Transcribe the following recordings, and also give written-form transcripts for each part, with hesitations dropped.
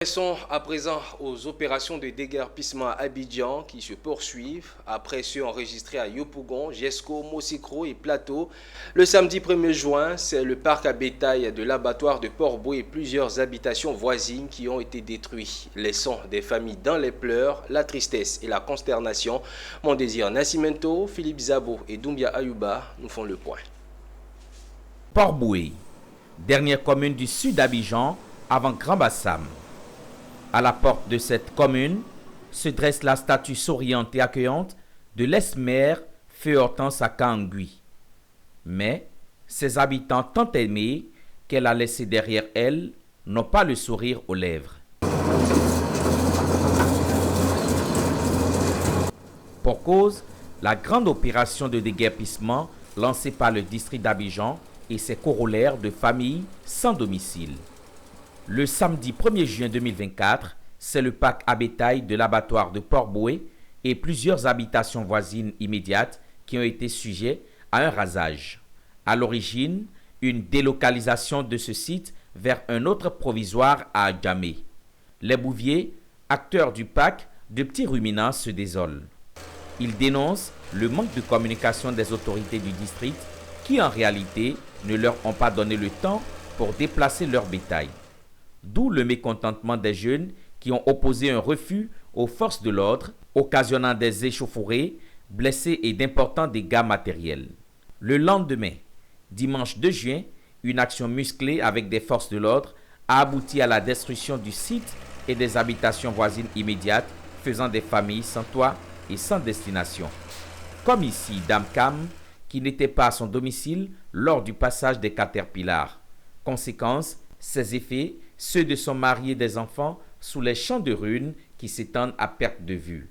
Passons à présent aux opérations de déguerpissement à Abidjan qui se poursuivent après ceux enregistrés à Yopougon, Jesco, Mosikro et Plateau. Le samedi 1er juin, c'est le parc à bétail de l'abattoir de Port-Boué et plusieurs habitations voisines qui ont été détruits, laissant des familles dans les pleurs, la tristesse et la consternation. Mon désir Nascimento, Philippe Zabo et Doumbia Ayouba nous font le point. Port-Boué, dernière commune du sud d'Abidjan avant Grand Bassam. À la porte de cette commune se dresse la statue souriante et accueillante de l'esmère Feu Hortense à Kangui. Mais ses habitants tant aimés qu'elle a laissés derrière elle n'ont pas le sourire aux lèvres. Pour cause, la grande opération de déguerpissement lancée par le district d'Abidjan et ses corollaires de familles sans domicile. Le samedi 1er juin 2024, c'est le parc à bétail de l'abattoir de Port-Boué et plusieurs habitations voisines immédiates qui ont été sujets à un rasage. À l'origine, une délocalisation de ce site vers un autre provisoire à Adjamé. Les bouviers, acteurs du parc, de petits ruminants se désolent. Ils dénoncent le manque de communication des autorités du district qui en réalité ne leur ont pas donné le temps pour déplacer leur bétail. D'où le mécontentement des jeunes qui ont opposé un refus aux forces de l'ordre, occasionnant des échauffourées, blessés et d'importants dégâts matériels. Le lendemain, dimanche 2 juin, une action musclée avec des forces de l'ordre a abouti à la destruction du site et des habitations voisines immédiates, faisant des familles sans toit et sans destination. Comme ici, Dame Cam, qui n'était pas à son domicile lors du passage des Caterpillars. Conséquence, ses effets, ceux de son mari et des enfants, sous les champs de ruines qui s'étendent à perte de vue.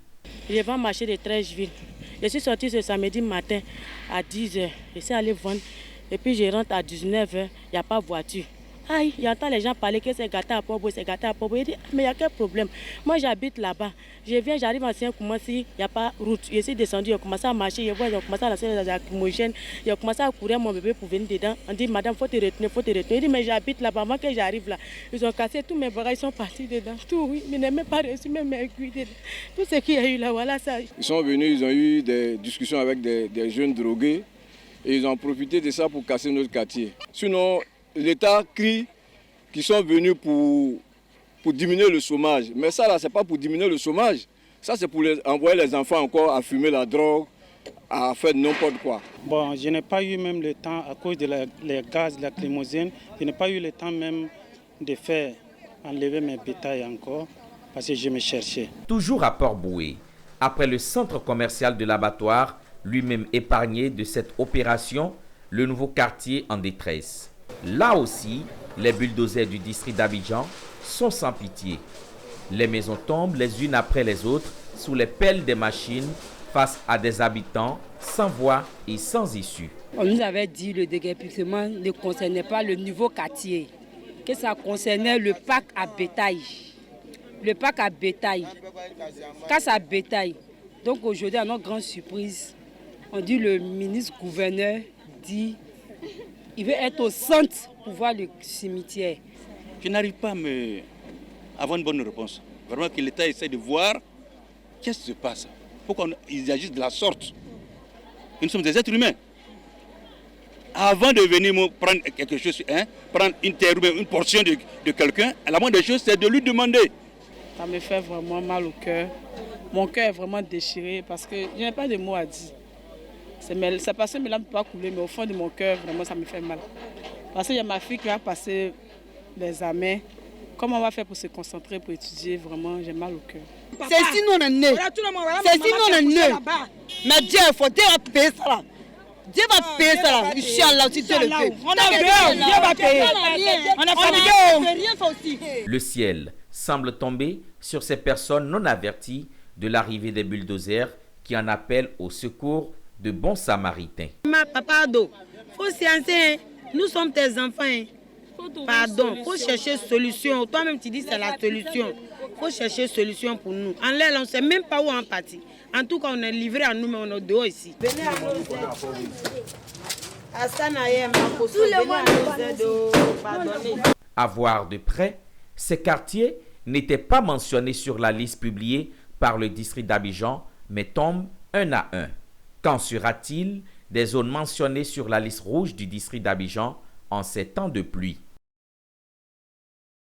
Je vends marché de 13 villes. Je suis sorti ce samedi matin à 10h. Je suis allé vendre et puis je rentre à 19h. Il n'y a pas de voiture. Aïe, j'entends les gens parler que c'est gâté à Port-Boué, c'est gâté à Port-Boué. Je dis, mais il y a quel problème? Moi, j'habite là-bas. Je viens, j'arrive à Saint-Koumassi, il n'y a pas de route. Je suis descendu, j'ai commencé à marcher, je vois, j'ai commencé à lancer les lacrymogènes. J'ai commencé à courir mon bébé pour venir dedans. On dit, madame, il faut te retenir, il faut te retenir. Je dis, mais j'habite là-bas, avant que j'arrive là. Ils ont cassé tous mes bagages, ils sont partis dedans. Tout, oui, mais ils n'ont même pas reçu même mes aiguilles dedans. Tout ce qu'il y a eu là, voilà ça. Ils sont venus, ils ont eu des discussions avec des jeunes drogués et ils ont profité de ça pour casser notre quartier. Sinon, l'État crie qui sont venus pour diminuer le chômage. Mais ça, là, ce n'est pas pour diminuer le chômage. Ça, c'est pour envoyer les enfants encore à fumer la drogue, à faire n'importe quoi. Bon, je n'ai pas eu même le temps, à cause des gaz lacrymogènes, je n'ai pas eu le temps même de faire enlever mes bétails encore, parce que je me cherchais. Toujours à Port-Boué, après le centre commercial de l'abattoir, lui-même épargné de cette opération, le nouveau quartier en détresse. Là aussi, les bulldozers du district d'Abidjan sont sans pitié. Les maisons tombent les unes après les autres sous les pelles des machines face à des habitants sans voix et sans issue. On nous avait dit que le déguerpissement ne concernait pas le nouveau quartier, que ça concernait le parc à bétail. Le parc à bétail, casse à bétail. Donc aujourd'hui, à notre grande surprise, on dit le ministre-gouverneur dit il veut être au centre pour voir le cimetière. Je n'arrive pas à avoir une bonne réponse. Vraiment que l'État essaie de voir qu'est-ce qui se passe. Pourquoi ils agissent de la sorte. Nous sommes des êtres humains. Avant de venir prendre quelque chose, prendre une terre ou une portion de quelqu'un, la moindre des choses, c'est de lui demander. Ça me fait vraiment mal au cœur. Mon cœur est vraiment déchiré parce que je n'ai pas de mots à dire. C'est parce que mes larmes ne peuvent pas couler, mais au fond de mon cœur, vraiment, ça me fait mal. Parce qu'il y a ma fille qui va passer l'examen. Comment on va faire pour se concentrer, pour étudier? Vraiment, j'ai mal au cœur. C'est si nous on est nés. C'est si nous on est nés. Mais Dieu, il faut Dieu va payer ça là. Dieu va payer ça là. Inch'Allah, si Dieu le fait. On a peur, Dieu va payer. On a fatigué. Le ciel semble tomber sur ces personnes non averties de l'arrivée des bulldozers qui en appellent au secours de bons samaritains. Papa, faut sciencer. Nous sommes tes enfants. Pardon, il faut chercher solution. Toi-même, tu dis que c'est la solution. Il faut chercher solution pour nous. En l'air, on ne sait même pas où on est parti. En tout cas, on est livré à nous, mais on est dehors ici. Venez à nous aider. À voir de près, ces quartiers n'étaient pas mentionnés sur la liste publiée par le district d'Abidjan, mais tombent un à un. Qu'en sera-t-il des zones mentionnées sur la liste rouge du district d'Abidjan en ces temps de pluie?